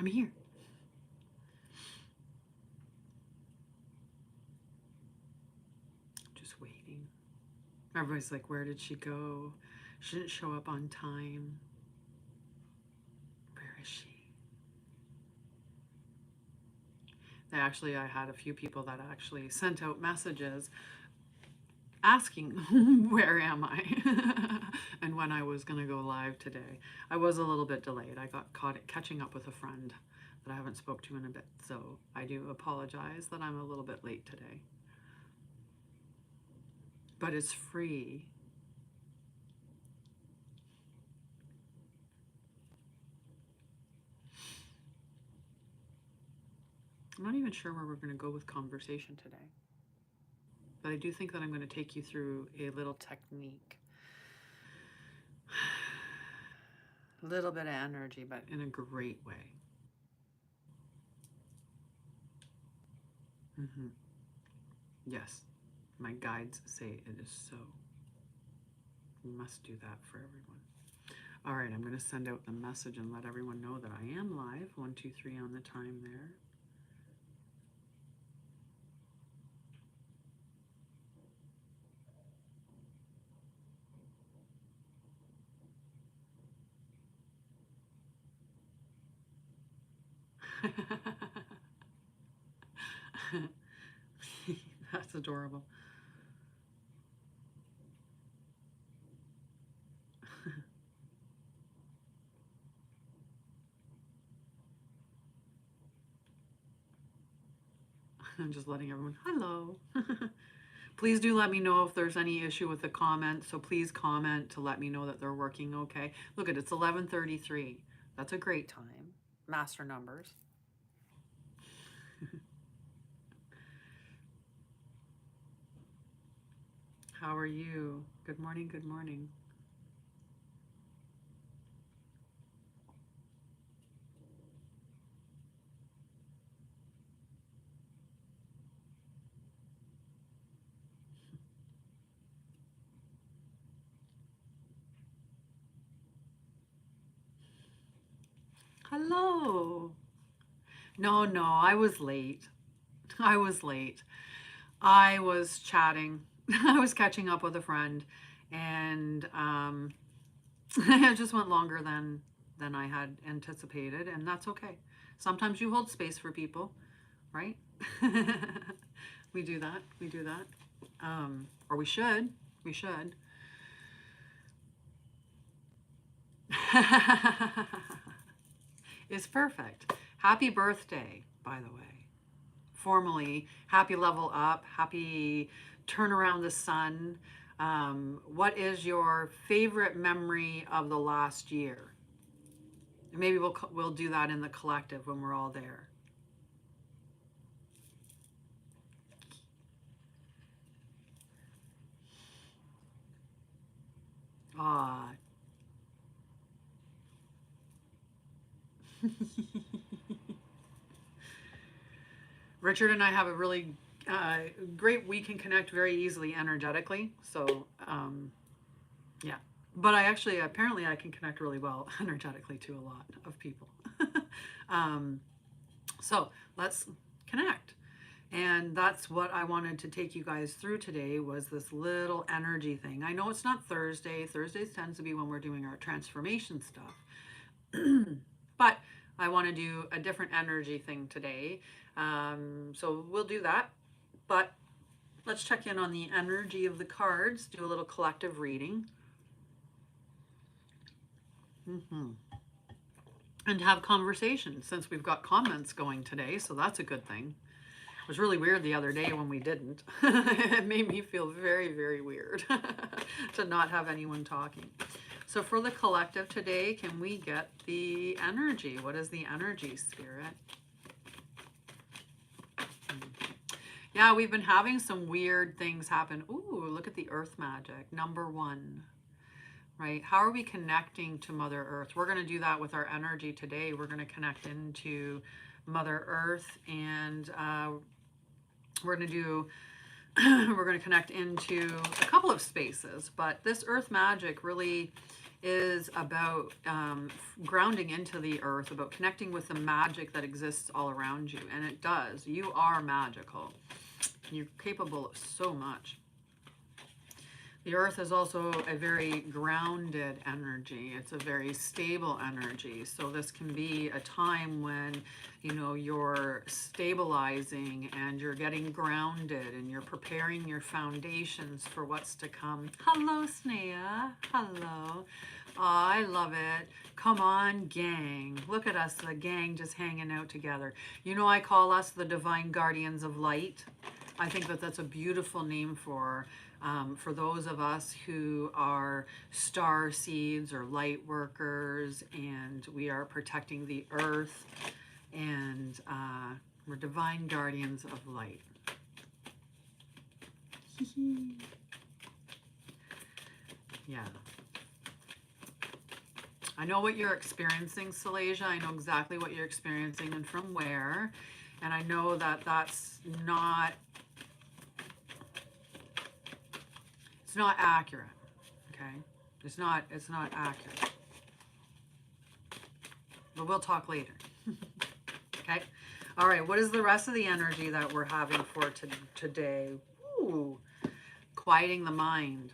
I'm here. Just waiting. Everybody's like, where did she go? She didn't show up on time. Where is she? Actually, I had a few people that actually sent out messages asking, where am I? And when I was going to go live today. I was a little bit delayed. I got caught catching up with a friend that I haven't spoke to in a bit. So I do apologize that I'm a little bit late today. But it's free. I'm not even sure where we're going to go with conversation today. But I do think that I'm going to take you through a little technique. A little bit of energy, but in a great way. Mm-hmm. Yes, my guides say it is so. We must do that for everyone. All right, I'm going to send out the message and let everyone know that I am live. 1, 2, 3 on the time there. That's adorable. I'm just letting everyone, hello. Please do let me know if there's any issue with the comment. So please comment to let me know that they're working okay. Look at it's 11:33. That's a great time. Master numbers. How are you? Good morning, good morning. Hello. No, no, I was late. I was late. I was chatting. I was catching up with a friend, and it just went longer than I had anticipated, and that's okay. Sometimes you hold space for people, right? We do that. We do that. Or we should. We should. It's perfect. Happy birthday, by the way. Formally, happy level up, happy turn around the sun. What is your favorite memory of the last year? Maybe we'll do that in the collective when we're all there. Ah. Richard and I have a really great, we can connect very easily energetically. So, yeah. But apparently, I can connect really well energetically to a lot of people. um, so let's connect. And that's what I wanted to take you guys through today was this little energy thing. I know it's not Thursday. Thursdays tends to be when we're doing our transformation stuff. But I want to do a different energy thing today. So we'll do that. But let's check in on the energy of the cards, do a little collective reading. Mm-hmm. And have conversations since we've got comments going today. So that's a good thing. It was really weird the other day when we didn't. It made me feel very, very weird to not have anyone talking. So for the collective today, can we get the energy? What is the energy, Spirit? Yeah, we've been having some weird things happen. Ooh, look at the earth magic. Number 1, right? How are we connecting to Mother Earth? We're going to do that with our energy today. We're going to connect into Mother Earth, and we're going to do we're going to connect into a couple of spaces, but this earth magic really is about grounding into the earth, about connecting with the magic that exists all around you. And it does. You are magical. You're capable of so much. The earth is also a very grounded energy. It's a very stable energy. So this can be a time when, you know, you're stabilizing and you're getting grounded and you're preparing your foundations for what's to come. Hello, Snea. Hello. Oh, I love it. Come on, gang. Look at us, the gang just hanging out together. You know, I call us the divine guardians of light. I think that that's a beautiful name for those of us who are star seeds or light workers, and we are protecting the earth, and we're divine guardians of light. Yeah. I know what you're experiencing, Salasia. I know exactly what you're experiencing and from where. And I know that that's not, it's not accurate, okay? It's not accurate. But we'll talk later, okay? All right, what is the rest of the energy that we're having for today? Ooh, quieting the mind.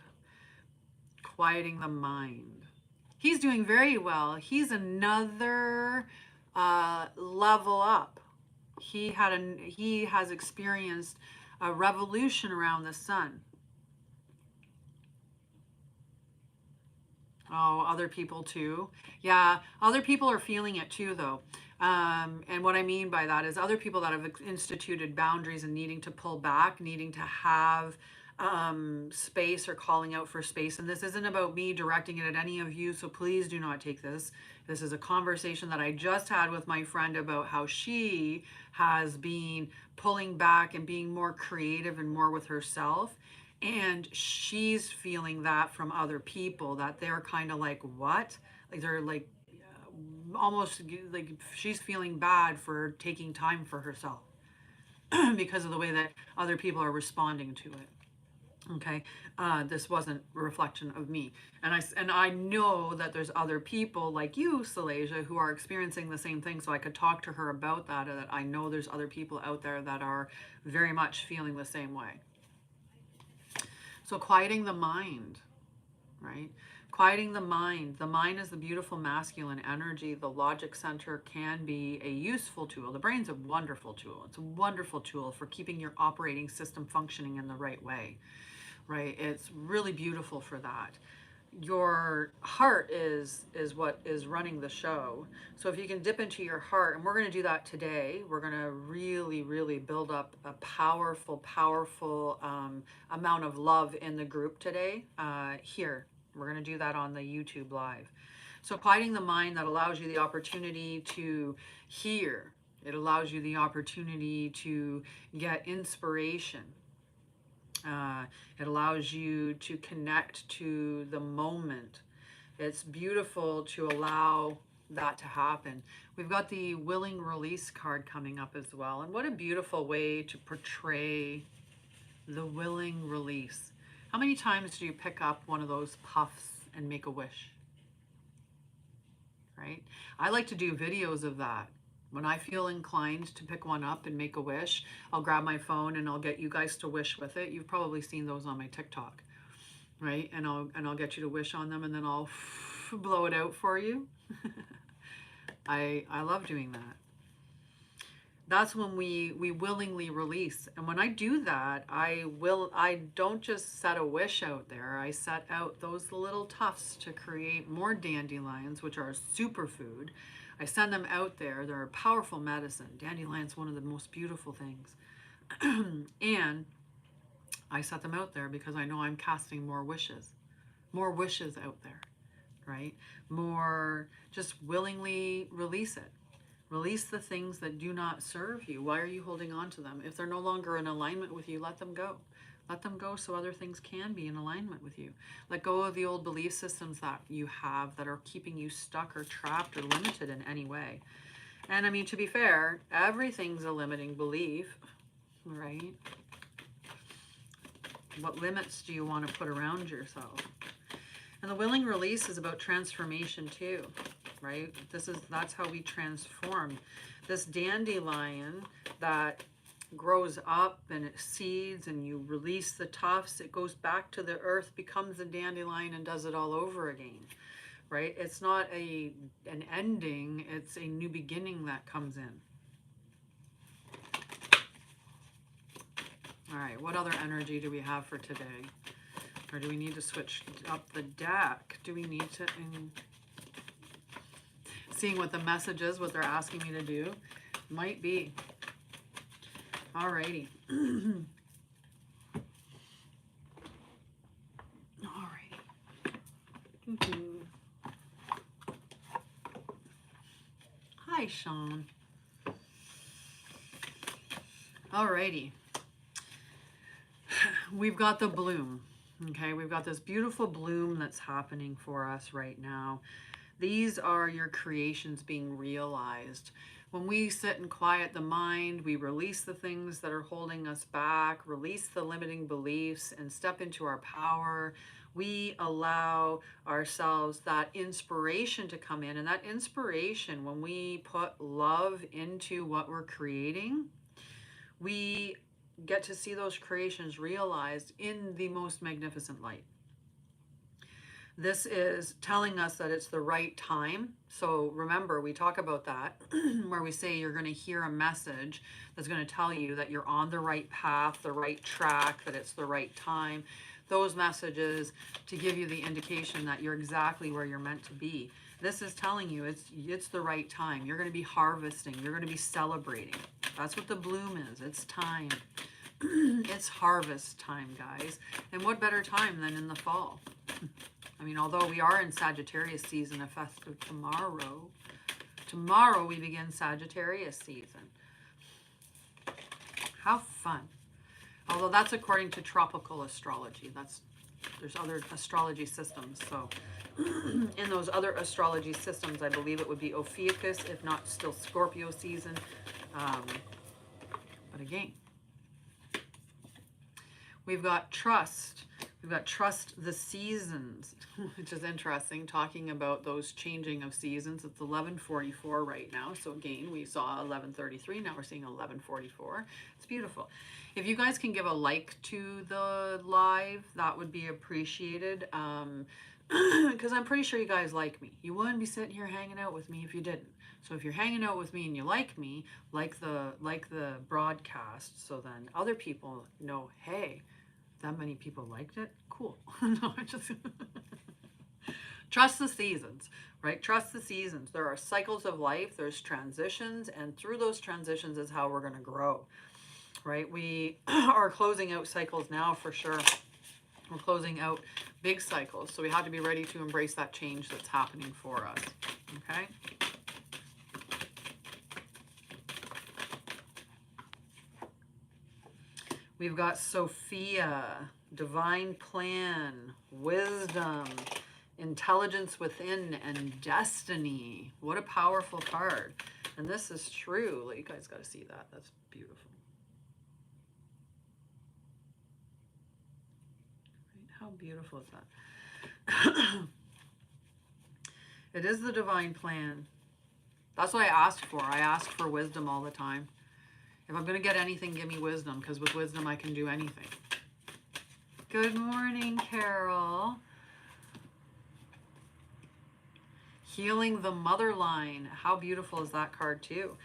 Quieting the mind. He's doing very well. He's another level up. He has experienced a revolution around the sun. Oh, other people too. Yeah, other people are feeling it too, though. And what I mean by that is other people that have instituted boundaries and needing to pull back, needing to have space or calling out for space. And this isn't about me directing it at any of you, so please do not take this. This is a conversation that I just had with my friend about how she has been pulling back and being more creative and more with herself. And she's feeling that from other people, that they're kind of like, what? Like they're like almost like she's feeling bad for taking time for herself because of the way that other people are responding to it. Okay, this wasn't a reflection of me, and I know that there's other people like you, Salasia, who are experiencing the same thing. So I could talk to her about that. That I know there's other people out there that are very much feeling the same way. So quieting the mind, right? Quieting the mind. The mind is the beautiful masculine energy. The logic center can be a useful tool. The brain's a wonderful tool. It's a wonderful tool for keeping your operating system functioning in the right way. Right? It's really beautiful for that. Your heart is what is running the show. So if you can dip into your heart, and we're going to do that today, we're going to really, really build up a powerful, powerful amount of love in the group today. Here, we're going to do that on the YouTube live. So quieting the mind, that allows you the opportunity to hear. It allows you the opportunity to get inspiration. It allows you to connect to the moment. It's beautiful to allow that to happen. We've got the willing release card coming up as well. And what a beautiful way to portray the willing release. How many times do you pick up one of those puffs and make a wish? Right? I like to do videos of that. When I feel inclined to pick one up and make a wish, I'll grab my phone and I'll get you guys to wish with it. You've probably seen those on my TikTok, right? And I'll get you to wish on them, and then I'll blow it out for you. I love doing that. That's when we willingly release. And when I do that, I don't just set a wish out there. I set out those little tufts to create more dandelions, which are a superfood. I send them out there. They're a powerful medicine. Dandelion's one of the most beautiful things. And I set them out there because I know I'm casting more wishes out there, right? More, just willingly release it. Release the things that do not serve you. Why are you holding on to them? If they're no longer in alignment with you, let them go. Let them go so other things can be in alignment with you. Let go of the old belief systems that you have that are keeping you stuck or trapped or limited in any way. And I mean, to be fair, everything's a limiting belief, right? What limits do you want to put around yourself? And the willing release is about transformation too, right? That's how we transform. This dandelion that grows up and it seeds and you release the tufts, it goes back to the earth, becomes a dandelion and does it all over again, right? It's not an ending, it's a new beginning that comes in. All right, what other energy do we have for today? Or do we need to switch up the deck? Do we need to... Seeing what the message is, what they're asking me to do. Might be. Alrighty. Alrighty. Hi, Sean. Alrighty. We've got the bloom. Okay, we've got this beautiful bloom that's happening for us right now. These are your creations being realized. When we sit and quiet the mind, we release the things that are holding us back, release the limiting beliefs, and step into our power. We allow ourselves that inspiration to come in. And that inspiration, when we put love into what we're creating, we get to see those creations realized in the most magnificent light. This is telling us that it's the right time. So remember, we talk about that where we say you're going to hear a message that's going to tell you that you're on the right path, the right track, that it's the right time. Those messages to give you the indication that you're exactly where you're meant to be. This is telling you it's the right time. You're going to be harvesting. You're going to be celebrating. That's what the bloom is. It's time. It's harvest time, guys. And what better time than in the fall? I mean, although we are in Sagittarius season, effective tomorrow. Tomorrow we begin Sagittarius season. How fun. Although that's according to tropical astrology. There's other astrology systems. So in those other astrology systems, I believe it would be Ophiuchus, if not still Scorpio season. But again, we've got trust. We've got trust the seasons, which is interesting, talking about those changing of seasons. It's 11:44 right now. So again, we saw 11:33. Now we're seeing 11:44. It's beautiful. If you guys can give a like to the live, that would be appreciated. Because I'm pretty sure you guys like me. You wouldn't be sitting here hanging out with me if you didn't. So if you're hanging out with me and you like me, like the broadcast, so then other people know, hey, that many people liked it? Cool. No, I just... Trust the seasons, right? Trust the seasons. There are cycles of life. There's transitions. And through those transitions is how we're going to grow, right? We are closing out cycles now for sure. We're closing out big cycles. So we have to be ready to embrace that change that's happening for us, okay? We've got Sophia, divine plan, wisdom, intelligence within, and destiny. What a powerful card. And this is true. Like, you guys got to see that. That's beautiful. Right? How beautiful is that? It is the divine plan. That's what I asked for. I ask for wisdom all the time. If I'm going to get anything, give me wisdom, because with wisdom I can do anything. Good morning, Carol. Healing the mother line. How beautiful is that card too?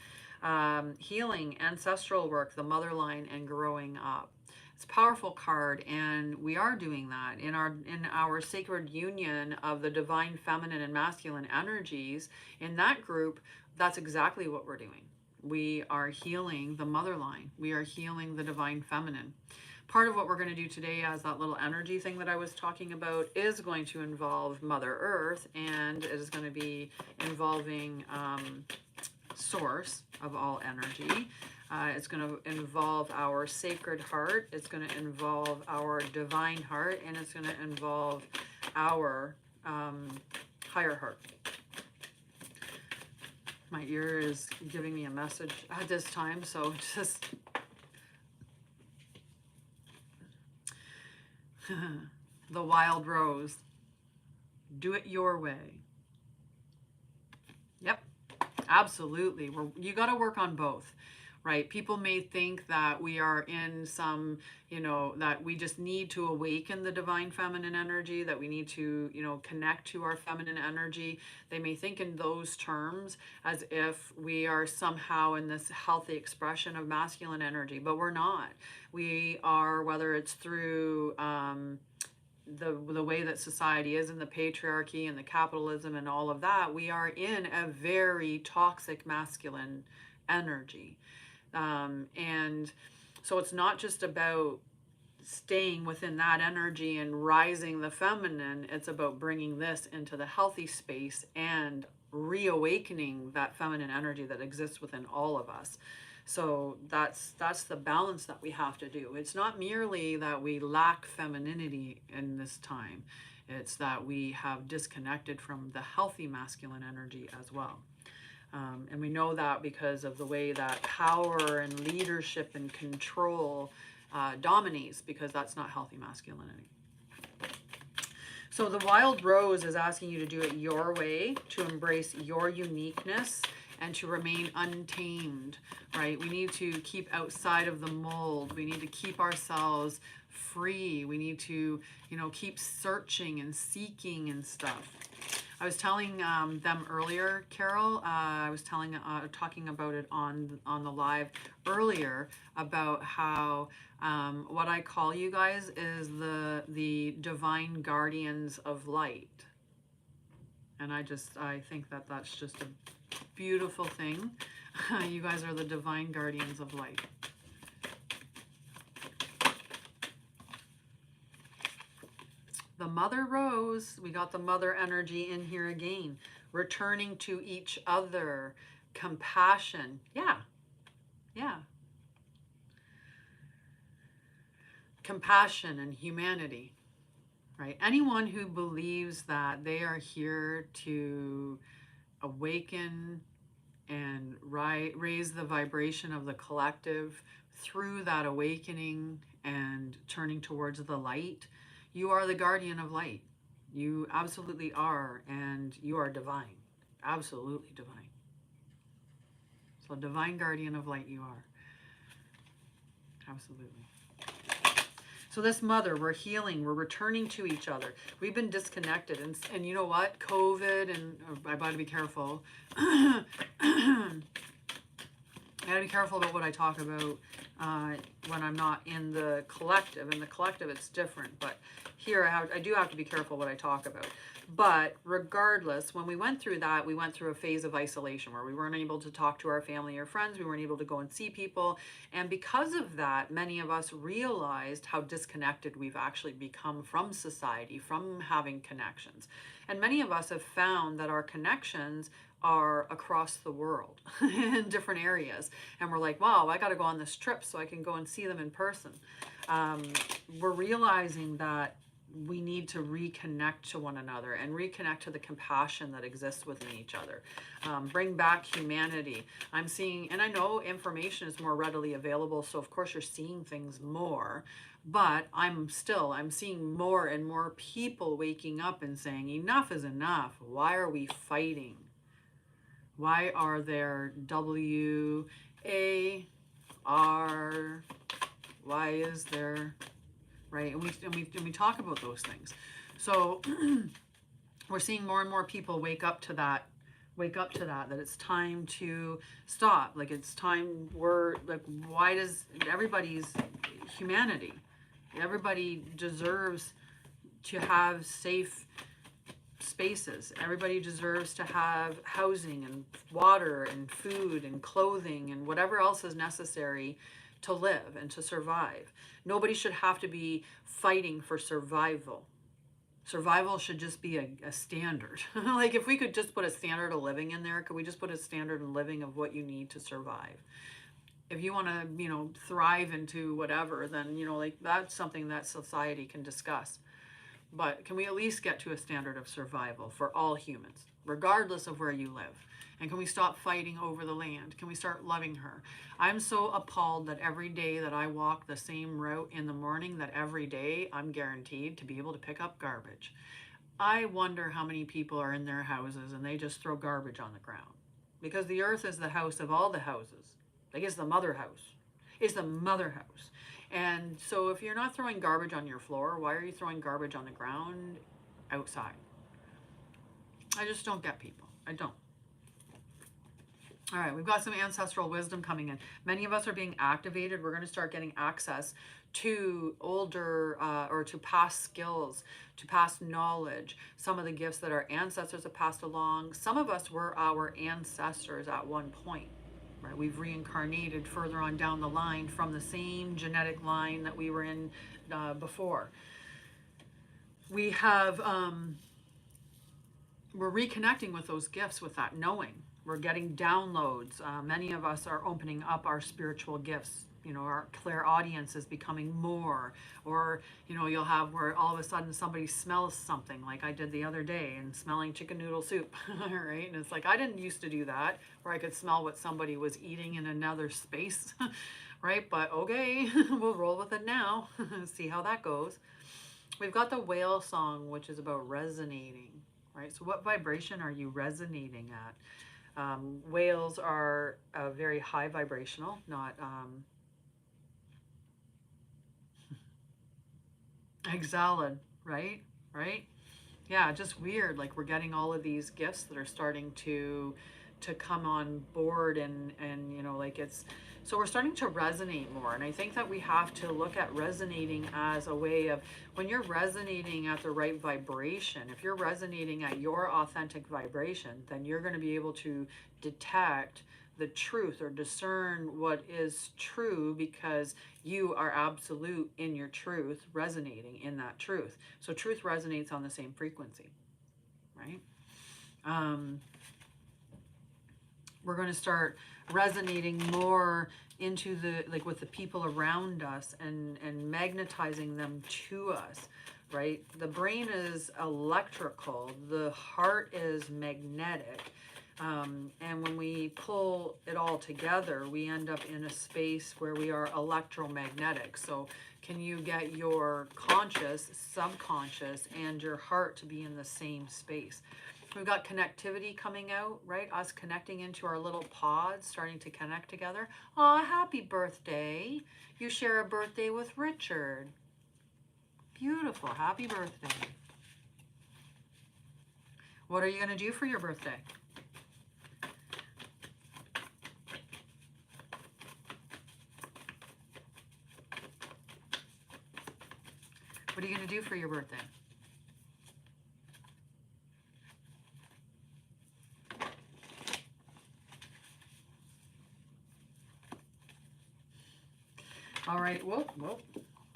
Healing, ancestral work, the mother line, and growing up. It's a powerful card, and we are doing that in our sacred union of the divine feminine and masculine energies. In that group, that's exactly what we're doing. We are healing the mother line. We are healing the divine feminine. Part of what we're going to do today as that little energy thing that I was talking about is going to involve Mother Earth, and it is going to be involving source of all energy. It's going to involve our sacred heart. It's going to involve our divine heart, and it's going to involve our higher heart. My ear is giving me a message at this time, so just... The wild rose. Do it your way. Yep, absolutely. You got to work on both, right? People may think that we are in some, that we just need to awaken the divine feminine energy, that we need to, connect to our feminine energy. They may think in those terms as if we are somehow in this healthy expression of masculine energy, but we're not. We are, whether it's through, the way that society is, and the patriarchy and the capitalism and all of that, we are in a very toxic masculine energy. And so it's not just about staying within that energy and rising the feminine. It's about bringing this into the healthy space and reawakening that feminine energy that exists within all of us. So that's the balance that we have to do. It's not merely that we lack femininity in this time. It's that we have disconnected from the healthy masculine energy as well. And we know that because of the way that power and leadership and control dominates, because that's not healthy masculinity. So the wild rose is asking you to do it your way, to embrace your uniqueness, and to remain untamed, right? We need to keep outside of the mold. We need to keep ourselves free. We need to, keep searching and seeking and stuff. I was telling them earlier, Carol, I was talking about it on the live earlier, about how what I call you guys is the divine guardians of light. And I think that that's just a beautiful thing. You guys are the divine guardians of light. The mother rose, we got the mother energy in here again. Returning to each other, compassion. Yeah. Compassion and humanity, right? Anyone who believes that they are here to awaken and raise the vibration of the collective through that awakening and turning towards the light, you are the guardian of light. You absolutely are, and you are divine. Absolutely divine. So divine guardian of light you are. Absolutely. So this mother, we're healing, we're returning to each other. We've been disconnected, and you know what? COVID, and I gotta be careful. I gotta be careful about what I talk about when I'm not in the collective. In the collective, it's different, but here I do have to be careful what I talk about. But regardless, when we went through that, we went through a phase of isolation where we weren't able to talk to our family or friends. We weren't able to go and see people. And because of that, many of us realized how disconnected we've actually become from society, from having connections. And many of us have found that our connections are across the world in different areas. And we're like, wow, I got to go on this trip so I can go and see them in person. We're realizing that we need to reconnect to one another and reconnect to the compassion that exists within each other. Bring back humanity. I'm seeing, and I know information is more readily available, so of course you're seeing things more, but I'm seeing more and more people waking up and saying, enough is enough. Why are we fighting? Why are there WAR? Why is there, right? And we talk about those things. So we're seeing more and more people wake up to that, that it's time to stop. Like, it's time, why does everybody's humanity, everybody deserves to have safe spaces. Everybody deserves to have housing and water and food and clothing and whatever else is necessary to live and to survive. Nobody should have to be fighting for survival. Survival should just be a standard. Like, if we could just put a standard of living in there, could we just put a standard of living of what you need to survive? If you want to, thrive into whatever, then, that's something that society can discuss. But can we at least get to a standard of survival for all humans, regardless of where you live? And can we stop fighting over the land? Can we start loving her? I'm so appalled that every day that I walk the same route in the morning, that every day I'm guaranteed to be able to pick up garbage. I wonder how many people are in their houses and they just throw garbage on the ground. Because the earth is the house of all the houses. Like it's the mother house. It's the mother house. And so if you're not throwing garbage on your floor, why are you throwing garbage on the ground outside? I just don't get people. I don't. All right, we've got some ancestral wisdom coming in. Many of us are being activated. We're going to start getting access to older or to past skills, to past knowledge, some of the gifts that our ancestors have passed along. Some of us were our ancestors at one point, right? We've reincarnated further on down the line from the same genetic line that we were in before. We have, we're reconnecting with those gifts, with that knowing. We're getting downloads. Many of us are opening up our spiritual gifts. You know, our clairaudience is becoming more. Or, you know, you'll have where all of a sudden somebody smells something like I did the other day and smelling chicken noodle soup, right? And it's like, I didn't used to do that, where I could smell what somebody was eating in another space, right? But okay, we'll roll with it now. See how that goes. We've got the whale song, which is about resonating, right? So what vibration are you resonating at? Whales are very high vibrational, not exhaled, right? Right? Yeah, just weird. Like we're getting all of these gifts that are starting to come on board, and you know, like it's, so we're starting to resonate more. And I think that we have to look at resonating as a way of, when you're resonating at the right vibration, if you're resonating at your authentic vibration, then you're going to be able to detect the truth or discern what is true, because you are absolute in your truth, resonating in that truth. So truth resonates on the same frequency, right? We're going to start resonating more into the, like with the people around us, and magnetizing them to us, right? The brain is electrical, the heart is magnetic. And when we pull it all together, we end up in a space where we are electromagnetic. So can you get your conscious, subconscious, and your heart to be in the same space? We've got connectivity coming out, right? Us connecting into our little pods, starting to connect together. Aw, happy birthday. You share a birthday with Richard. Beautiful. Happy birthday. What are you going to do for your birthday? What are you going to do for your birthday? All right, whoa,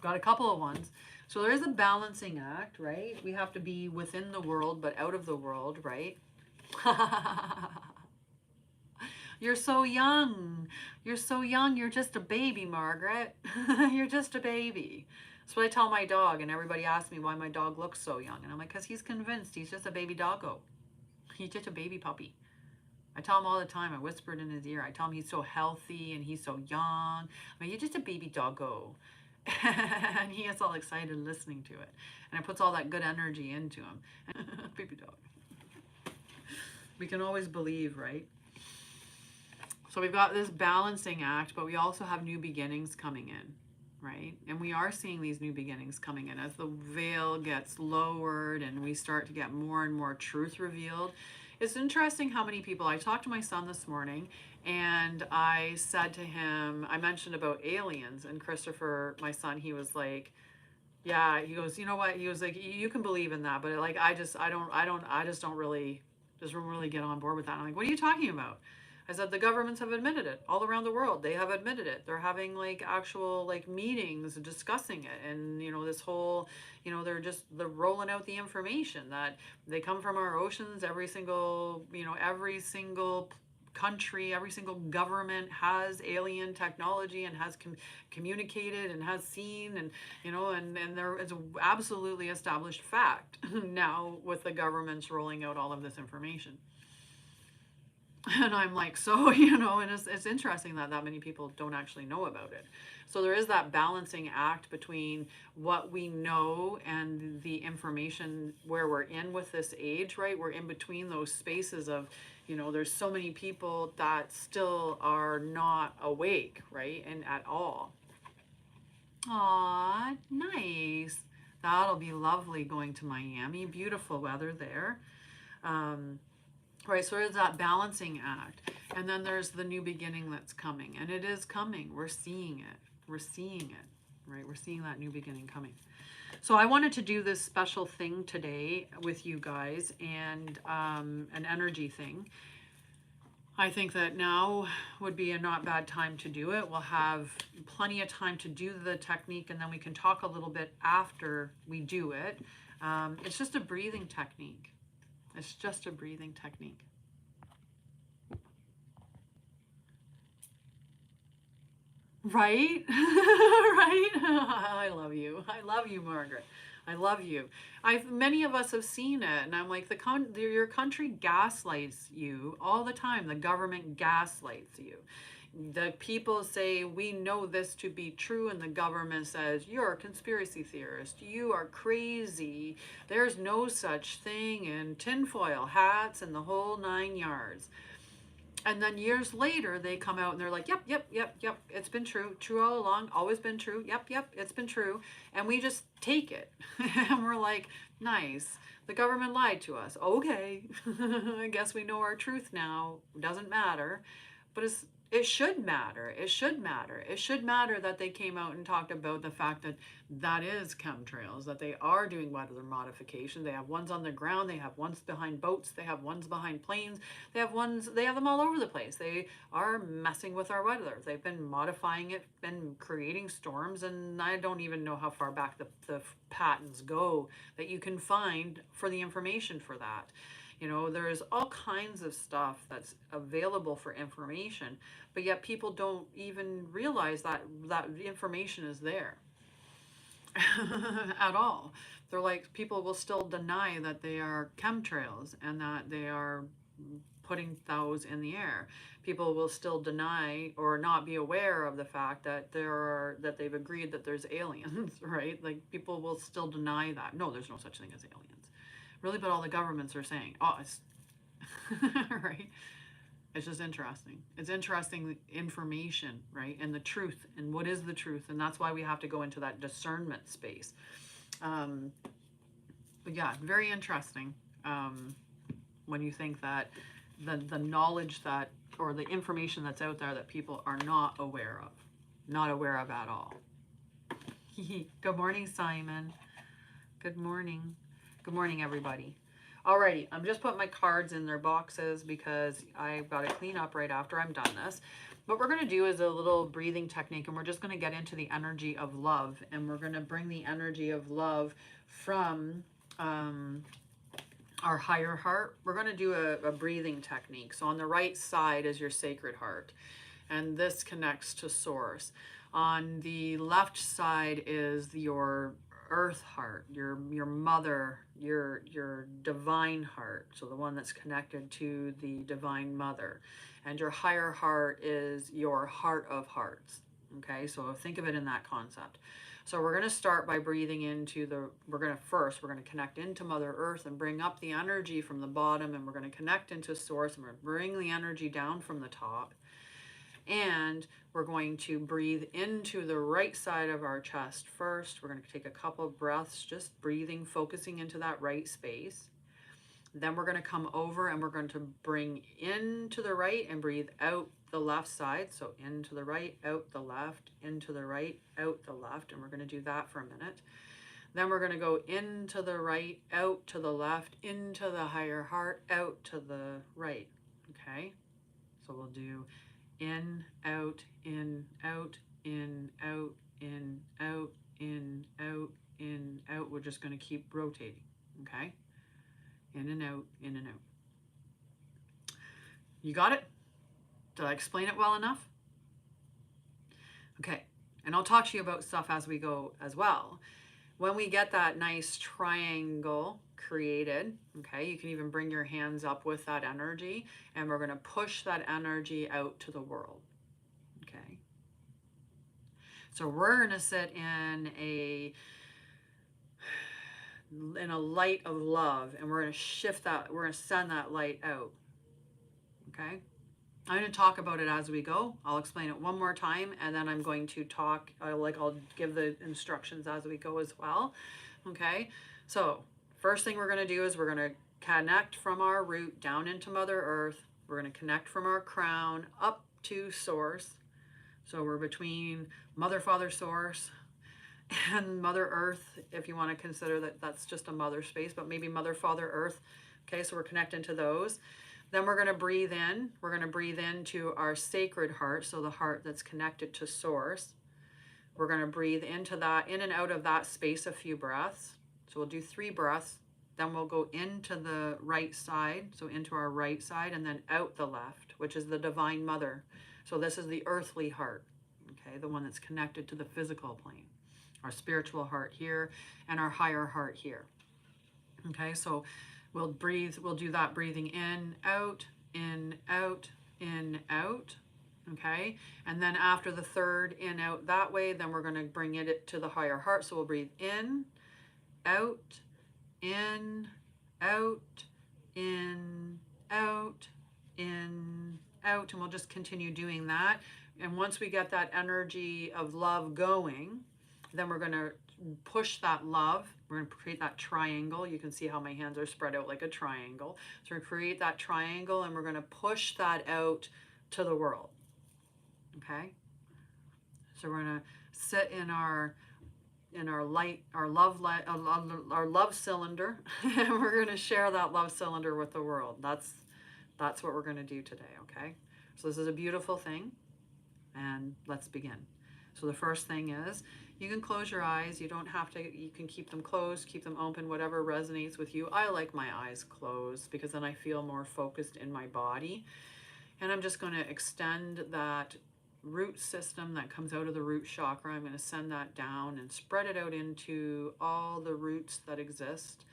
got a couple of ones. So there is a balancing act, right? We have to be within the world, but out of the world, right? You're so young. You're so young. You're just a baby, Margaret. You're just a baby. That's what I tell my dog, and everybody asks me why my dog looks so young. And I'm like, because he's convinced he's just a baby doggo. He's just a baby puppy. I tell him all the time, I whispered in his ear, I tell him he's so healthy and he's so young. I mean, you're just a baby doggo. And he gets all excited listening to it. And it puts all that good energy into him. Baby dog. We can always believe, right? So we've got this balancing act, but we also have new beginnings coming in, right? And we are seeing these new beginnings coming in as the veil gets lowered and we start to get more and more truth revealed. It's interesting how many people, I talked to my son this morning and I said to him, I mentioned about aliens, and Christopher, my son, he was like, yeah, he goes, you know what? He was like, you can believe in that, but like, I just don't really get on board with that. I'm like, what are you talking about? I said, the governments have admitted it all around the world. They have admitted it. They're having like actual like meetings discussing it. And, you know, this whole, you know, they're rolling out the information that they come from our oceans. Every single, you know, every single country, every single government has alien technology and has communicated and has seen, and, you know, and there is an absolutely established fact now with the governments rolling out all of this information. And I'm like, so, you know, and it's interesting that that many people don't actually know about it. So there is that balancing act between what we know and the information where we're in with this age, right? We're in between those spaces of, you know, there's so many people that still are not awake, right? And at all. Aw, nice. That'll be lovely going to Miami. Beautiful weather there. Um, right, so there's that balancing act. And then there's the new beginning that's coming. And it is coming. We're seeing it. We're seeing it, right? We're seeing that new beginning coming. So I wanted to do this special thing today with you guys and an energy thing. I think that now would be a not bad time to do it. We'll have plenty of time to do the technique, and then we can talk a little bit after we do it. It's just a breathing technique. It's just a breathing technique. Right? Right? I love you. I love you, Margaret. I love you. Many of us have seen it, and I'm like, your country gaslights you all the time. The government gaslights you. The people say we know this to be true, and the government says you're a conspiracy theorist. You are crazy. There's no such thing, and tinfoil hats and the whole 9 yards. And then years later, they come out and they're like, yep, yep, yep, yep, it's been true. True all along, always been true. Yep, yep, it's been true. And we just take it. And we're like, nice. The government lied to us. Okay. I guess we know our truth now. Doesn't matter. But it should matter. It should matter. It should matter that they came out and talked about the fact that that is chemtrails, that they are doing weather modification. They have ones on the ground. They have ones behind boats. They have ones behind planes. They have them all over the place. They are messing with our weather. They've been modifying it, been creating storms, and I don't even know how far back the patents go that you can find for the information for that. You know, there's all kinds of stuff that's available for information, but yet people don't even realize that that information is there at all. They're like, people will still deny that they are chemtrails and that they are putting those in the air. People will still deny or not be aware of the fact that that they've agreed that there's aliens, right? Like people will still deny that. No, there's no such thing as aliens. Really, but all the governments are saying, oh, it's right. It's just interesting. It's interesting information, right? And the truth, and what is the truth, and that's why we have to go into that discernment space. Um, but yeah, very interesting when you think that the knowledge that or the information that's out there that people are not aware of at all. Good morning, Simon. Good morning. Good morning, everybody. Alrighty, I'm just putting my cards in their boxes because I've got to clean up right after I'm done this. What we're going to do is a little breathing technique, and we're just going to get into the energy of love, and we're going to bring the energy of love from our higher heart. We're going to do a breathing technique. So on the right side is your sacred heart, and this connects to source. On the left side is your earth heart, your mother, your divine heart, so the one that's connected to the divine mother. And your higher heart is your heart of hearts. Okay, so think of it in that concept. So we're going to start by breathing into we're going to connect into Mother Earth and bring up the energy from the bottom, and we're going to connect into source, and we're going to bring the energy down from the top. And we're going to breathe into the right side of our chest first. We're going to take a couple of breaths, just breathing, focusing into that right space. Then we're going to come over and we're going to bring into the right and breathe out the left side. So into the right, out the left, into the right, out the left. And we're going to do that for a minute. Then we're going to go into the right, out to the left, into the higher heart, out to the right. Okay? So we'll do in, out, in, out, in, out, in, out, in, out, in, out. We're just going to keep rotating. Okay? In and out, in and out. You got it? Did I explain it well enough? Okay. And I'll talk to you about stuff as we go as well. When we get that nice triangle created, okay, you can even bring your hands up with that energy, and we're going to push that energy out to the world. Okay. So we're going to sit in a light of love, and we're going to shift that, we're going to send that light out. Okay. I'm going to talk about it as we go. I'll explain it one more time, and then I'm going to talk, I'll give the instructions as we go as well. Okay. So first thing we're going to do is we're going to connect from our root down into Mother Earth. We're going to connect from our crown up to Source. So we're between Mother, Father, Source, and Mother Earth, if you want to consider that that's just a mother space, but maybe Mother, Father, Earth. Okay, so we're connecting to those. Then we're going to breathe in. We're going to breathe into our sacred heart, so the heart that's connected to Source. We're going to breathe into that, in and out of that space a few breaths. So we'll do 3 breaths. Then we'll go into the right side, so into our right side, and then out the left, which is the Divine Mother. So this is the earthly heart, okay, the one that's connected to the physical plane. Our spiritual heart here, and our higher heart here. Okay, so we'll breathe, we'll do that breathing in, out, in, out, in, out. Okay, and then after the third in, out that way, then we're going to bring it to the higher heart. So we'll breathe in, out, in, out, in, out, in, out, and we'll just continue doing that. And once we get that energy of love going, then we're going to push that love. We're going to create that triangle. You can see how my hands are spread out like a triangle. So we're going to create that triangle, and we're going to push that out to the world. Okay? So we're going to sit in our light, our love cylinder, and we're going to share that love cylinder with the world. That's what we're going to do today, okay? So this is a beautiful thing, and let's begin. So the first thing is, you can close your eyes. You don't have to, you can keep them closed, keep them open, whatever resonates with you. I like my eyes closed because then I feel more focused in my body. And I'm just going to extend that root system that comes out of the root chakra. I'm going to send that down and spread it out into all the roots that exist,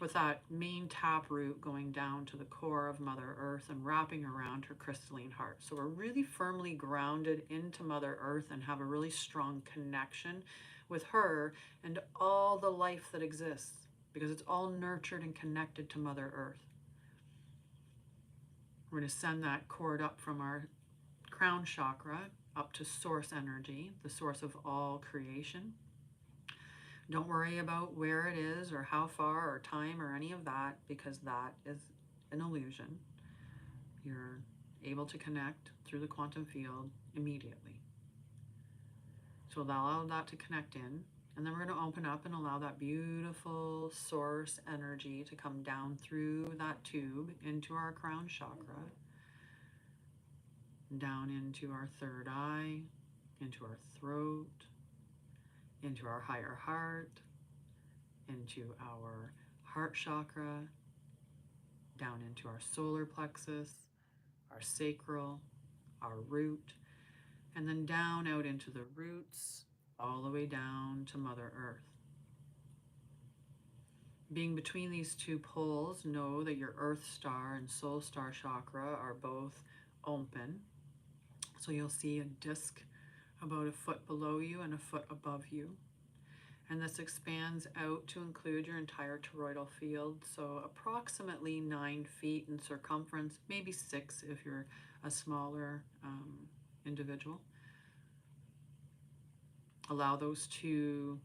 with that main tap root going down to the core of Mother Earth and wrapping around her crystalline heart. So we're really firmly grounded into Mother Earth and have a really strong connection with her and all the life that exists, because it's all nurtured and connected to Mother Earth. We're going to send that cord up from our crown chakra up to source energy, the source of all creation. Don't worry about where it is or how far or time or any of that, because that is an illusion. You're able to connect through the quantum field immediately. So allow that to connect in, and then we're going to open up and allow that beautiful source energy to come down through that tube into our crown chakra, down into our third eye, into our throat, into our higher heart, into our heart chakra, down into our solar plexus, our sacral, our root, and then down out into the roots, all the way down to Mother Earth. Being between these two poles, know that your Earth Star and Soul Star chakra are both open. So you'll see a disc about a foot below you and a foot above you. And this expands out to include your entire toroidal field, so approximately 9 feet in circumference, maybe 6 if you're a smaller individual. Allow those two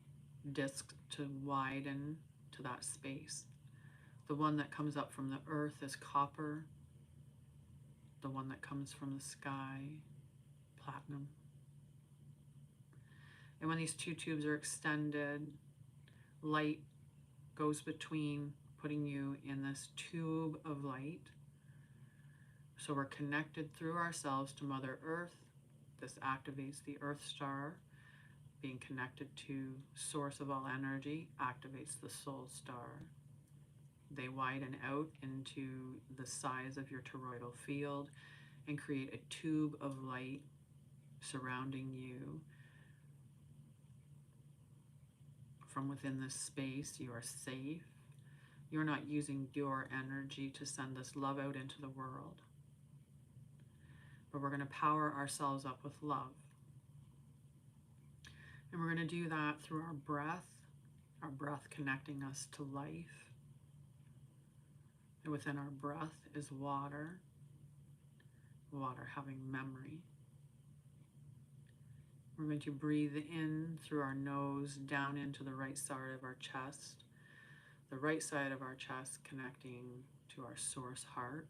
discs to widen to that space. The one that comes up from the earth is copper. The one that comes from the sky, platinum. And when these two tubes are extended, light goes between, putting you in this tube of light. So we're connected through ourselves to Mother Earth. This activates the Earth Star. Being connected to source of all energy activates the Soul Star. They widen out into the size of your toroidal field and create a tube of light surrounding you from within this space. You are safe. You're not using your energy to send this love out into the world. But we're going to power ourselves up with love. And we're going to do that through our breath connecting us to life. And within our breath is water, water having memory. We're going to breathe in through our nose down into the right side of our chest, the right side of our chest connecting to our source heart.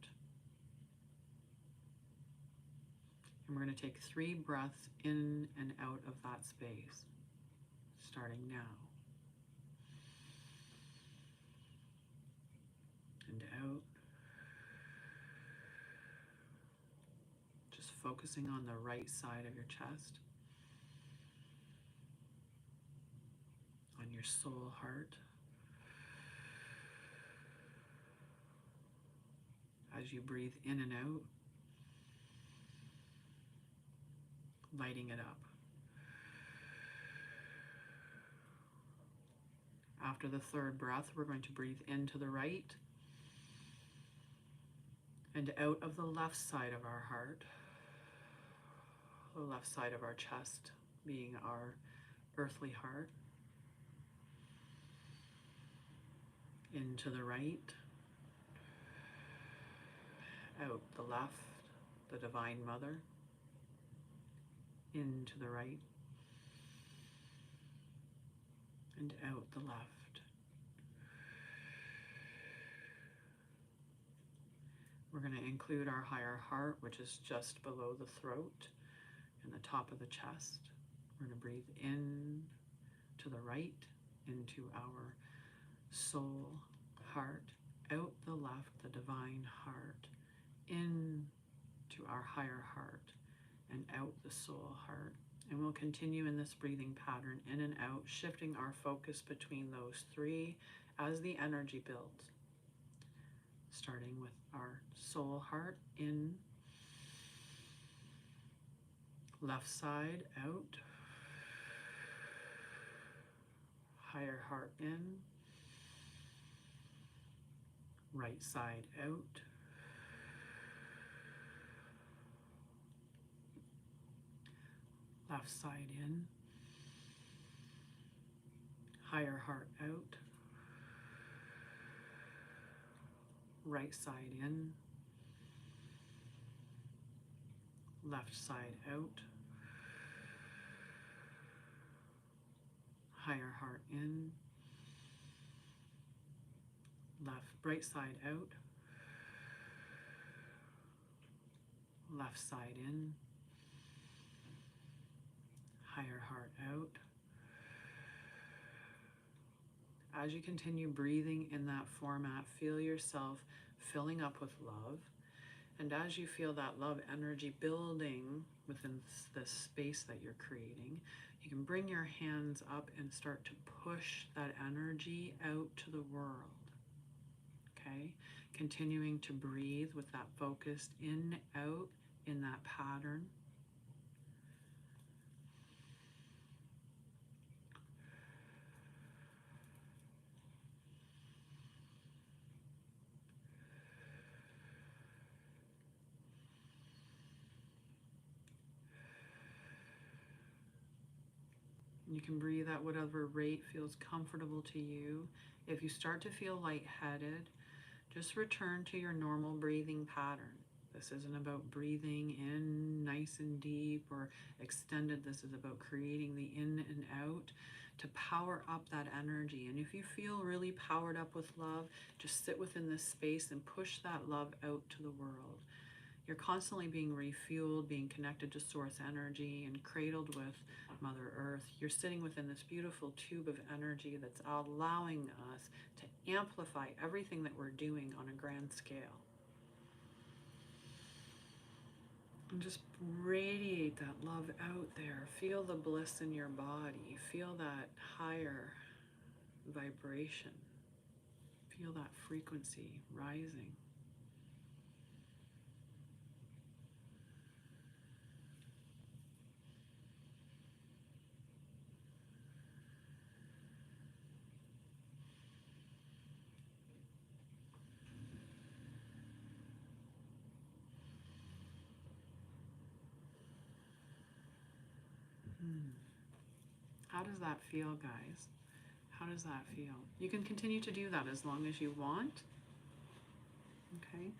And we're going to take 3 breaths in and out of that space, starting now. And out. Just focusing on the right side of your chest, on your soul heart. As you breathe in and out, lighting it up. After the 3rd breath, we're going to breathe into the right and out of the left side of our heart, the left side of our chest being our earthly heart. Into the right, out the left, the Divine Mother. Into the right and out the left. We're going to include our higher heart, which is just below the throat and the top of the chest. We're going to breathe in to the right, into our soul heart, out the left, the Divine Heart, in to our higher heart, and out the soul heart. And we'll continue in this breathing pattern, in and out, shifting our focus between those 3 as the energy builds. Starting with our soul heart, in, left side, out, higher heart, in, right side, out, left side, in, higher heart, out, right side, in, left side, out, higher heart, in, right side, out, left side, in, higher heart, out. As you continue breathing in that format, feel yourself filling up with love. And as you feel that love energy building within this space that you're creating, you can bring your hands up and start to push that energy out to the world. Okay? Continuing to breathe with that focused in, out, in that pattern. You can breathe at whatever rate feels comfortable to you. If you start to feel lightheaded, just return to your normal breathing pattern. This isn't about breathing in nice and deep or extended. This is about creating the in and out to power up that energy. And if you feel really powered up with love, just sit within this space and push that love out to the world. You're constantly being refueled, being connected to source energy and cradled with Mother Earth. You're sitting within this beautiful tube of energy that's allowing us to amplify everything that we're doing on a grand scale. And just radiate that love out there. Feel the bliss in your body. Feel that higher vibration. Feel that frequency rising. How does that feel, guys? How does that feel? You can continue to do that as long as you want. Okay.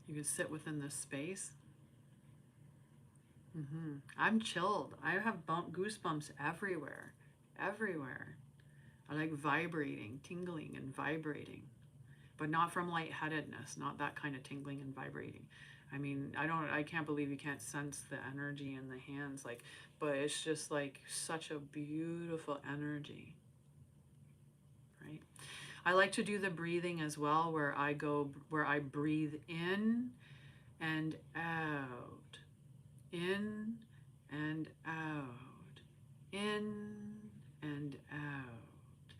You can sit within this space. I'm chilled. I have goosebumps everywhere. Everywhere. I like vibrating, tingling and vibrating. But not from lightheadedness, not that kind of tingling and vibrating. I mean, I can't believe you can't sense the energy in the hands, like, but it's just like such a beautiful energy, right? I like to do the breathing as well, where I breathe in and out, in and out, in and out,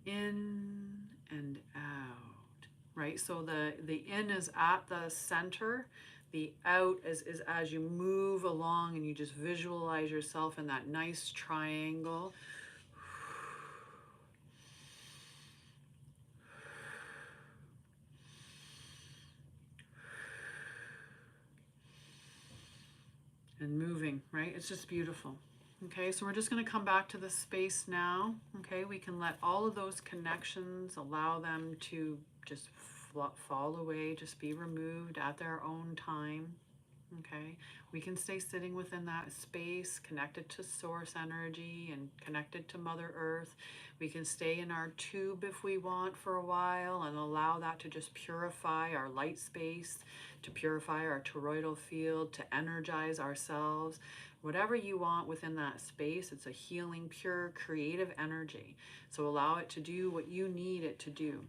in and out, right? So the in is at the center, the out is as you move along and you just visualize yourself in that nice triangle. And moving, right? It's just beautiful. Okay, so we're just going to come back to the space now. Okay, we can let all of those connections, allow them to just fall away, just be removed at their own time. Okay, we can stay sitting within that space, connected to source energy and connected to Mother Earth. We can stay in our tube if we want for a while and allow that to just purify our light space, to purify our toroidal field, to energize ourselves. Whatever you want within that space, it's a healing, pure, creative energy. So allow it to do what you need it to do.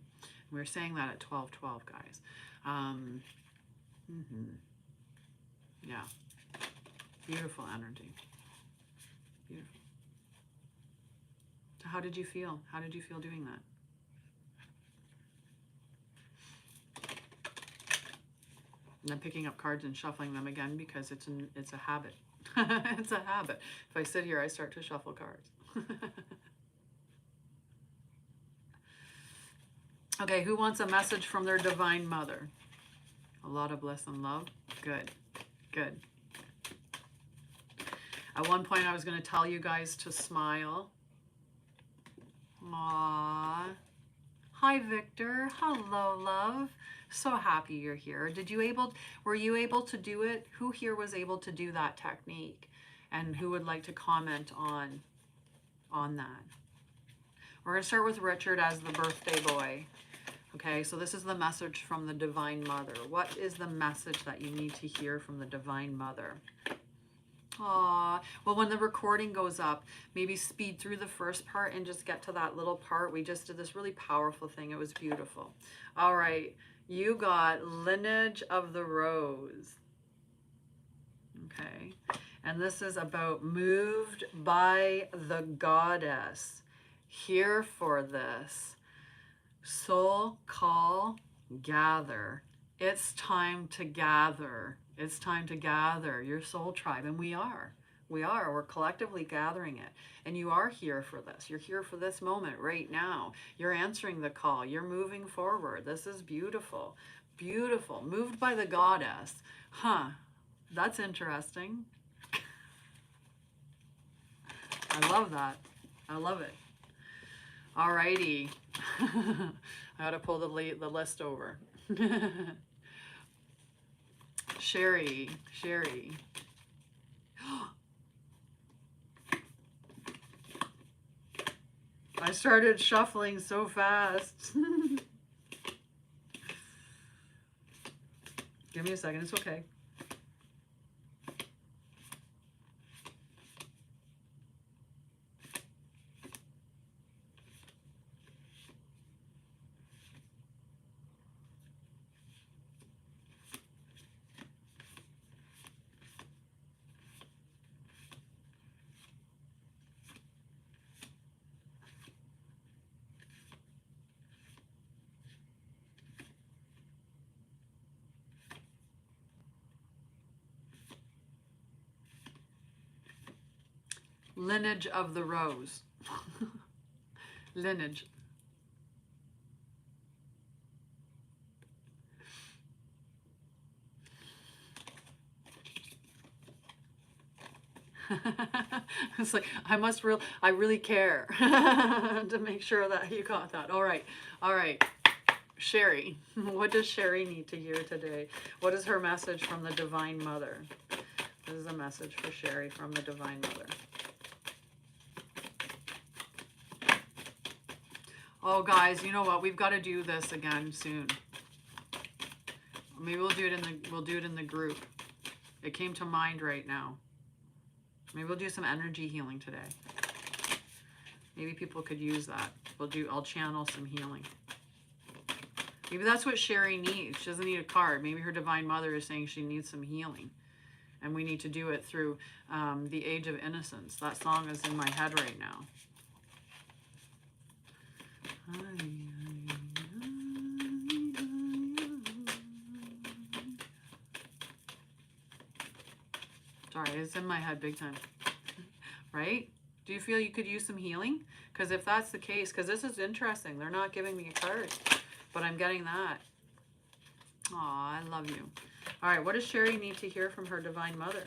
We're saying that at 12:12, guys. Yeah, beautiful energy. Beautiful. So how did you feel? How did you feel doing that? And I'm picking up cards and shuffling them again because it's a habit. It's a habit. If I sit here, I start to shuffle cards. Okay, who wants a message from their Divine Mother? A lot of bliss and love. Good. Good. At one point, I was going to tell you guys to smile. Aww. Hi, Victor. Hello, love. So happy you're here. Were you able to do it? Who here was able to do that technique? And who would like to comment on that? We're going to start with Richard as the birthday boy. Okay, so this is the message from the Divine Mother. What is the message that you need to hear from the Divine Mother? Aw, well, when the recording goes up, maybe speed through the first part and just get to that little part. We just did this really powerful thing. It was beautiful. All right, you got Lineage of the Rose. Okay, and this is about moved by the goddess. Here for this. Soul call, gather. It's time to gather. It's time to gather your soul tribe. And we are. We're collectively gathering it. And you are here for this. You're here for this moment right now. You're answering the call. You're moving forward. This is beautiful. Beautiful. Moved by the goddess. Huh. That's interesting. I love that. I love it. Alrighty. I gotta pull the list over. Sherry. I started shuffling so fast. Give me a second, it's okay. Lineage of the Rose. Lineage. It's like, I really care to make sure that you got that. All right. All right. Sherry, what does Sherry need to hear today? What is her message from the Divine Mother? This is a message for Sherry from the Divine Mother. Oh, guys, you know what? We've got to do this again soon. Maybe we'll do it in the group. It came to mind right now. Maybe we'll do some energy healing today. Maybe people could use that. I'll channel some healing. Maybe that's what Sherry needs. She doesn't need a card. Maybe her Divine Mother is saying she needs some healing. And we need to do it through the Age of Innocence. That song is in my head right now. Sorry, it's in my head big time. Right? Do you feel you could use some healing? Because if that's the case, because this is interesting. They're not giving me a card, but I'm getting that. Aw, I love you. All right, what does Sherry need to hear from her Divine Mother?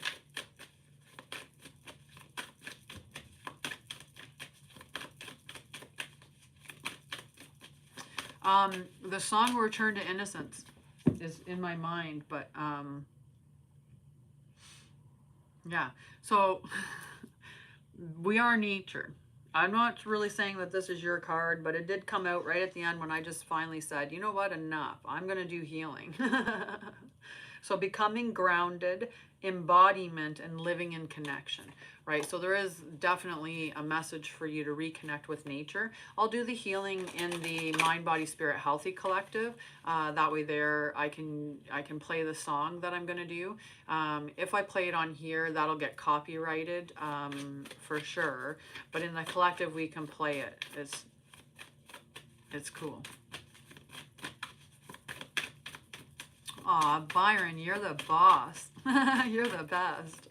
The song Return to Innocence is in my mind, but yeah. So we are nature. I'm not really saying that this is your card, but it did come out right at the end when I just finally said, you know what, enough. I'm going to do healing. So becoming grounded, embodiment, and living in connection, right? So there is definitely a message for you to reconnect with nature. I'll do the healing in the Mind, Body, Spirit, Healthy Collective. That way there I can play the song that I'm going to do. If I play it on here, that'll get copyrighted for sure. But in the collective, we can play it. It's cool. Aw, Byron, you're the boss. You're the best.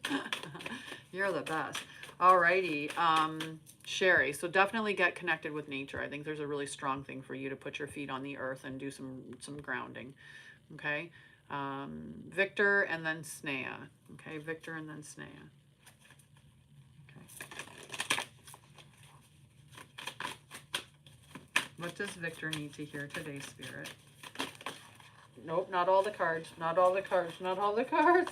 You're the best. Alrighty, Sherry, so definitely get connected with nature. I think there's a really strong thing for you to put your feet on the earth and do some grounding. Okay, Victor and then Snea. Okay, Victor and then Snea. Okay. What does Victor need to hear today, Spirit? Nope, not all the cards. Not all the cards. Not all the cards.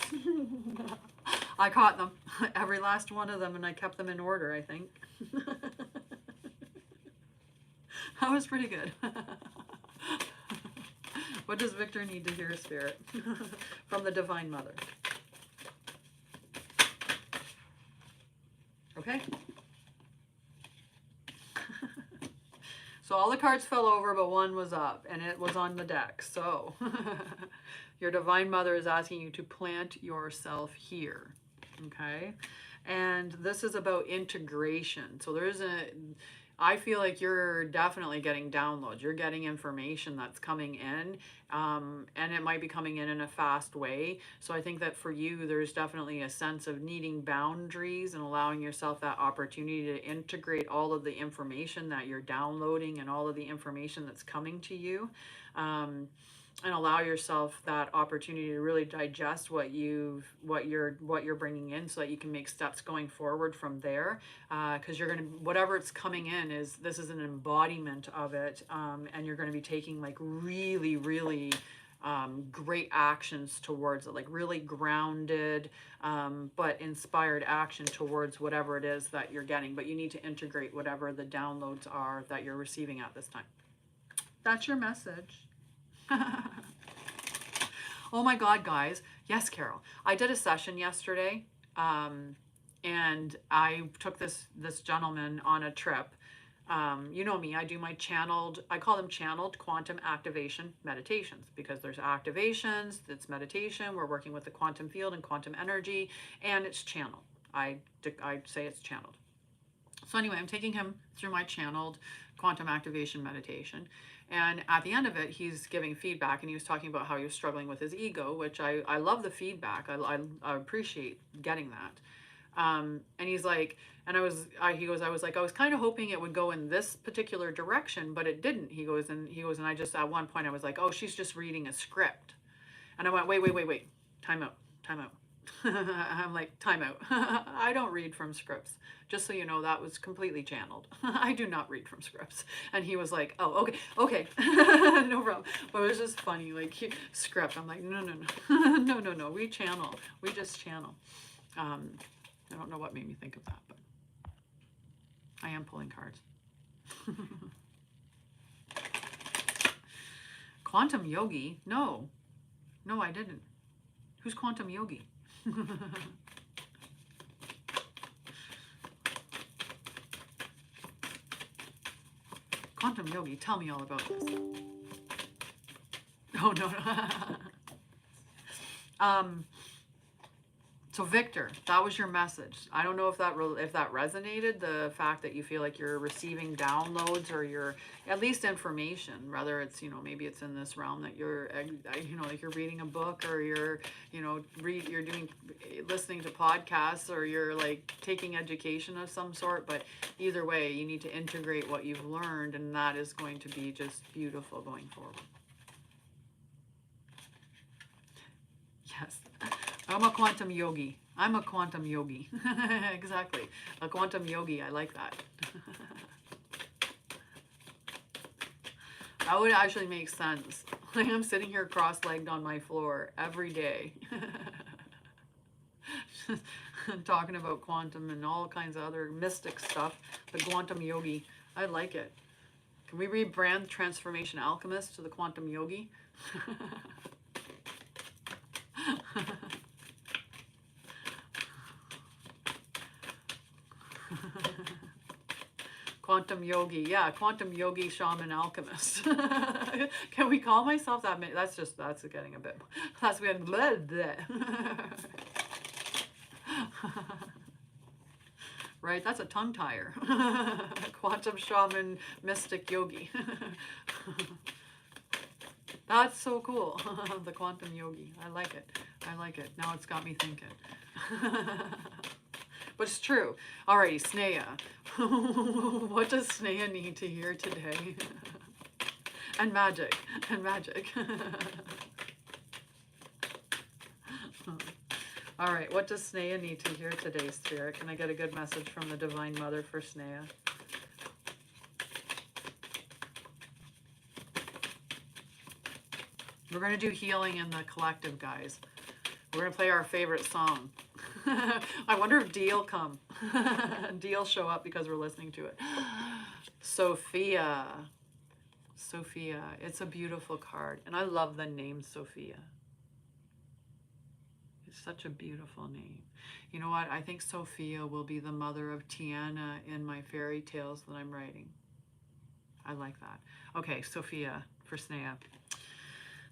I caught them. Every last one of them, and I kept them in order, I think. That was pretty good. What does Victor need to hear, Spirit? From the Divine Mother. Okay. So all the cards fell over, but one was up, and it was on the deck. So your Divine Mother is asking you to plant yourself here, okay? And this is about integration. So I feel like you're definitely getting downloads. You're getting information that's coming in, and it might be coming in a fast way. So I think that for you, there's definitely a sense of needing boundaries and allowing yourself that opportunity to integrate all of the information that you're downloading and all of the information that's coming to you. And allow yourself that opportunity to really digest what you're bringing in, so that you can make steps going forward from there. Because you're gonna, whatever it's coming in this is an embodiment of it, and you're going to be taking like really great actions towards it, like really grounded but inspired action towards whatever it is that you're getting. But you need to integrate whatever the downloads are that you're receiving at this time. That's your message. Oh my God, guys. Yes, Carol. I did a session yesterday, and I took this gentleman on a trip. You know me, I do my I call them channeled quantum activation meditations, because there's activations, it's meditation, we're working with the quantum field and quantum energy, and it's channeled. I say it's channeled. So anyway, I'm taking him through my channeled quantum activation meditation. And at the end of it, he's giving feedback, and he was talking about how he was struggling with his ego, which I love the feedback. I appreciate getting that. And he's like, and I was like, I was kind of hoping it would go in this particular direction, but it didn't. He goes, and I just, at one point I was like, oh, she's just reading a script. And I went, wait. Time out. I'm like, time out. I don't read from scripts. Just so you know, that was completely channeled. I do not read from scripts. And he was like, oh, okay, okay, no problem. But it was just funny, like, script. I'm like, no, no, no, no, no, no, we channel. We just channel. I don't know what made me think of that, but I am pulling cards. Quantum Yogi? No. No, I didn't. Who's Quantum Yogi? Quantum Yogi, tell me all about this. Oh, no, no. So Victor, that was your message. I don't know if that resonated, the fact that you feel like you're receiving downloads or you're at least information, whether it's, you know, maybe it's in this realm that you're, you know, like you're reading a book or you're, you know, you're listening to podcasts or you're like taking education of some sort. But either way, you need to integrate what you've learned, and that is going to be just beautiful going forward. Yes. I'm a quantum yogi. I'm a quantum yogi. Exactly. A quantum yogi. I like that. That would actually make sense. Like I'm sitting here cross-legged on my floor every day. Talking about quantum and all kinds of other mystic stuff. The quantum yogi. I like it. Can we rebrand Transformation Alchemist to the quantum yogi? Quantum yogi, yeah, quantum yogi, shaman, alchemist. Can we call myself that? That's getting a bit, that's getting blah, blah. Right, that's a tongue tire. Quantum shaman, mystic yogi. That's so cool. The quantum yogi, I like it. I like it. Now it's got me thinking. But it's true. Alrighty, Sneha. What does Sneha need to hear today? And magic. And magic. Alright, what does Sneha need to hear today, Spirit? Can I get a good message from the Divine Mother for Sneha? We're going to do healing in the collective, guys. We're going to play our favorite song. I wonder if Dee'll come. Dee'll show up because we're listening to it. Sophia. Sophia. It's a beautiful card. And I love the name Sophia. It's such a beautiful name. You know what? I think Sophia will be the mother of Tiana in my fairy tales that I'm writing. I like that. Okay, Sophia for Sneha.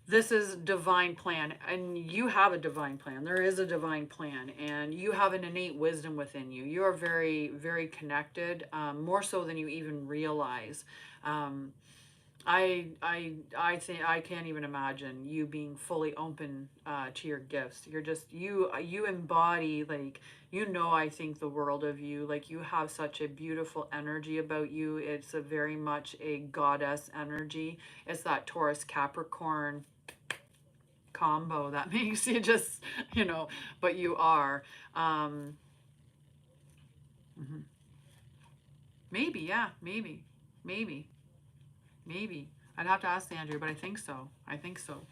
This is divine plan, and you have a divine plan. There is a divine plan, and you have an innate wisdom within you. You are very, very connected, more so than you even realize. I think I can't even imagine you being fully open to your gifts. You're just you embody, like, you know, I think the world of you. Like, you have such a beautiful energy about you. It's a very much a goddess energy. It's that Taurus Capricorn combo that makes you just, you know, but you are. Maybe, yeah, maybe. I'd have to ask Andrew, but I think so. I think so.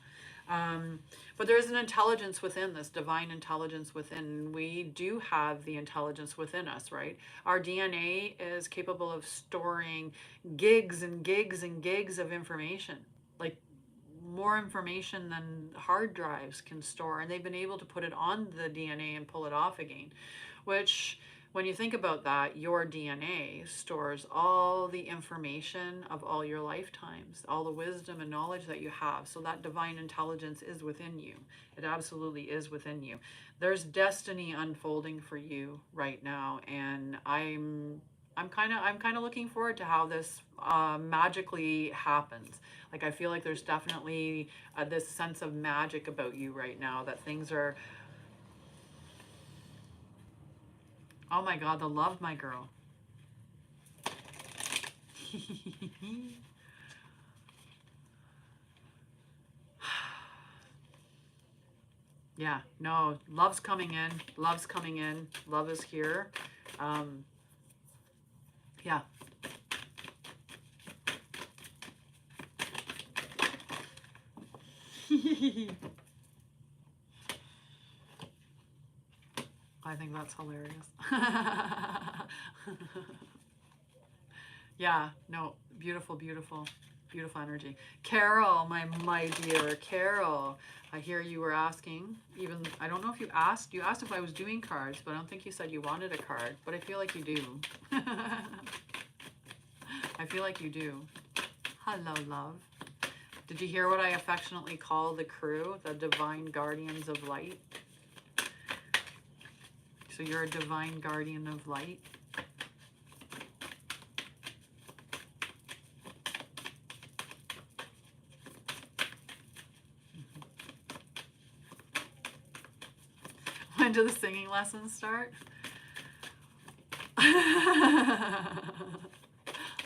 But there is an intelligence within, this divine intelligence within. We do have the intelligence within us, right? Our DNA is capable of storing gigs and gigs and gigs of information, like more information than hard drives can store. And they've been able to put it on the DNA and pull it off again, which, when you think about that, your DNA stores all the information of all your lifetimes, all the wisdom and knowledge that you have. So that divine intelligence is within you. It absolutely is within you. There's destiny unfolding for you right now, and I'm kind of looking forward to how this magically happens. Like, I feel like there's definitely this sense of magic about you right now, that things are. Oh my God, the love, my girl. Yeah, no, love's coming in. Love's coming in. Love is here. Yeah. I think that's hilarious. Yeah, no, beautiful, beautiful, beautiful energy. Carol, my dear Carol, I hear you were asking, even, I don't know if you asked if I was doing cards, but I don't think you said you wanted a card, but I feel like you do. I feel like you do. Hello, love. Did you hear what I affectionately call the crew, the divine guardians of light? So you're a divine guardian of light. When do the singing lessons start?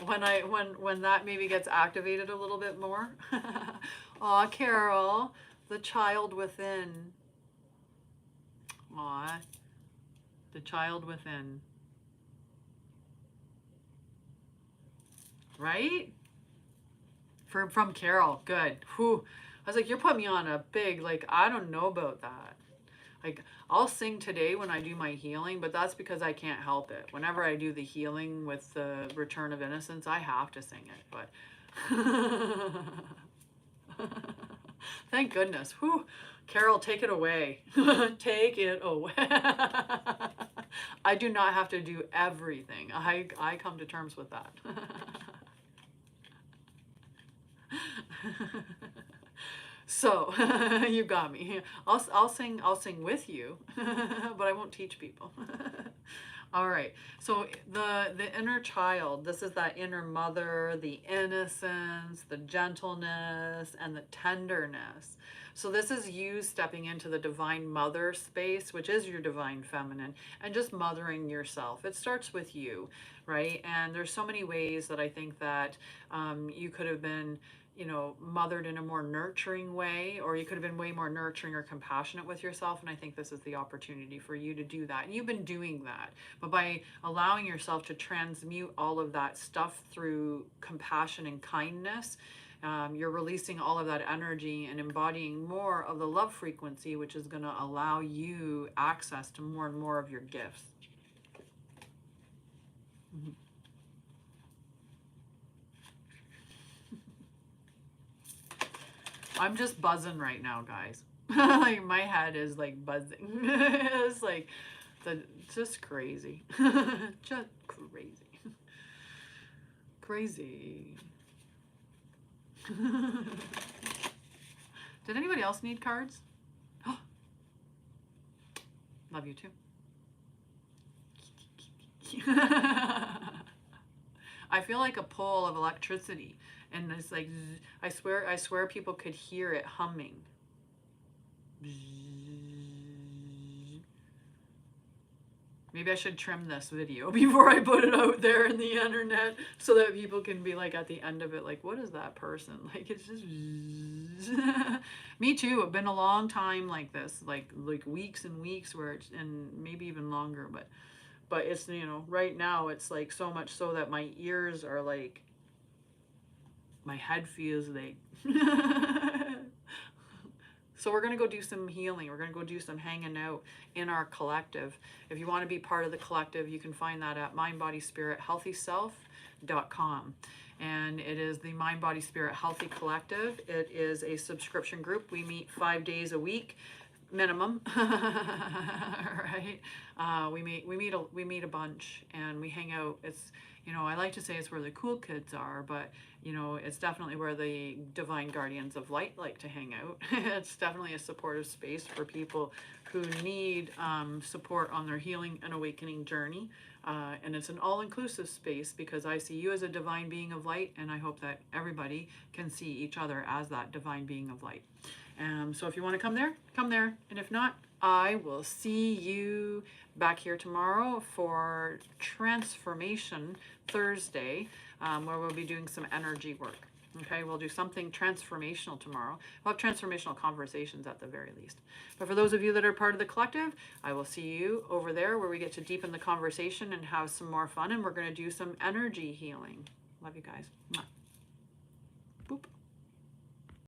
when that maybe gets activated a little bit more. Aw, Carol, the child within. Aw, the child within. Right? From Carol, good. Whew. I was like, you're putting me on a big, like, I don't know about that. Like, I'll sing today when I do my healing, but that's because I can't help it. Whenever I do the healing with the return of innocence, I have to sing it. But thank goodness. Whew. Carol, take it away. Take it away. I do not have to do everything. I come to terms with that. So you got me. I'll sing with you, but I won't teach people. All right. So the inner child, this is that inner mother, the innocence, the gentleness, and the tenderness. So this is you stepping into the divine mother space, which is your divine feminine, and just mothering yourself. It starts with you, right? And there's so many ways that I think that you could have been, you know, mothered in a more nurturing way, or you could have been way more nurturing or compassionate with yourself. And I think this is the opportunity for you to do that. And you've been doing that, but by allowing yourself to transmute all of that stuff through compassion and kindness, you're releasing all of that energy and embodying more of the love frequency, which is going to allow you access to more and more of your gifts. Mm-hmm. I'm just buzzing right now, guys. Like my head is like buzzing. It's like just crazy. Just crazy. Crazy. Did anybody else need cards? Love you too. I feel like a pole of electricity, and it's like I swear people could hear it humming. Maybe I should trim this video before I put it out there in the internet so that people can be like at the end of it, like, what is that person? Like, it's just me too. It's been a long time like this, like weeks and weeks where it's, and maybe even longer, but it's, you know, right now it's like so much so that my ears are like, my head feels like so we're going to go do some healing. We're going to go do some hanging out in our collective. If you want to be part of the collective, you can find that at mindbodyspiриthealthyself.com. And it is the Mind, Body, Spirit Healthy Collective. It is a subscription group. We meet 5 days a week minimum. Right? We meet a bunch and we hang out. It's, you know, I like to say it's where the cool kids are, but you know, it's definitely where the divine guardians of light like to hang out. It's definitely a supportive space for people who need support on their healing and awakening journey. And it's an all-inclusive space because I see you as a divine being of light, and I hope that everybody can see each other as that divine being of light. So if you want to come there, come there. And if not, I will see you back here tomorrow for Transformation Thursday, where we'll be doing some energy work. Okay, we'll do something transformational tomorrow. We'll have transformational conversations at the very least. But for those of you that are part of the collective, I will see you over there where we get to deepen the conversation and have some more fun. And we're going to do some energy healing. Love you guys. Mwah.